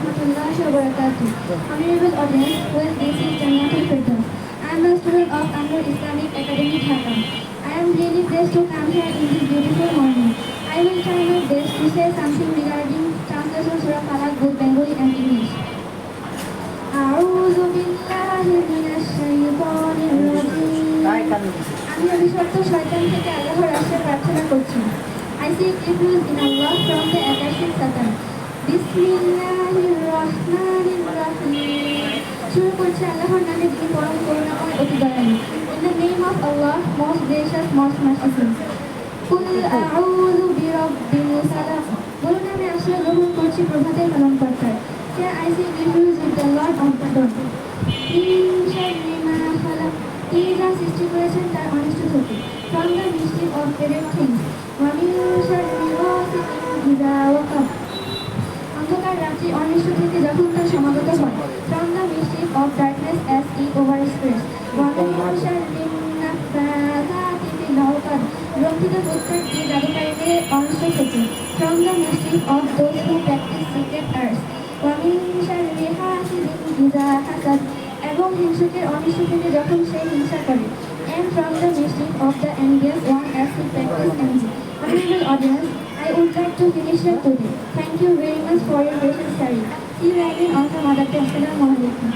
warahmatullahi wabarakatuh. Honorable audience, well, this is Jamiatul Firdaus. I am a student of Anwar Islamic Academy, Dhaka. I am really blessed to come here in this beautiful morning. I will try my best to say something regarding translation Surah Falaq, both Bengali and English. أعوذ بالله من الشيطان الرجيم. আমি অভিশপ্ত শয়তান থেকে আল্লাহর আশ্রয় প্রার্থনা করছি। I seek refuge in Allah from the accursed Satan. বিসমিল্লাহির রহমানির রহিম। শুরু করছি আল্লাহর নামে, যিনি পরম করুণাময় অতি দয়ালু। In the name of Allah, most gracious, most merciful. কুল আউযু বিরাব্বিল ফালাক। বলুন, আমি আশ্রয় গ্রহণ করছি প্রভাতের পালনকর্তার। Here I seek refuge with the Lord of the dawn. মিন শাররি মা খালাক। তিনি যা সৃষ্টি করেছেন তার অনিষ্ট থেকে। From the mischief of created things. ওয়া মিন শাররি গাসিকিন ইযা ওয়াকাব। অন্ধকার রাত্রি অনিষ্ট থেকে যখন তা সমাগত হয়। From the mischief of darkness as it overspreads. ওয়া মিন শাররি নাফাসাতি ফিল উকাদ। গ্রন্থিত প্রত্যেক দিয়ে জাদুকারীদের অনিষ্ট থেকে। From the mischief of those who practice secret arts. ওয়া মিন শাররি হাসিদিন ইযা হাসাদ। এবং হিংসুকের অনিষ্ট থেকে যখন সে হিংসা করে। And from the mischief of the envious one as he practice envy. Honorable audience, I would like to finish here today. Thank you very much for your patient study. See you again on some other day. Assalamu alaikum.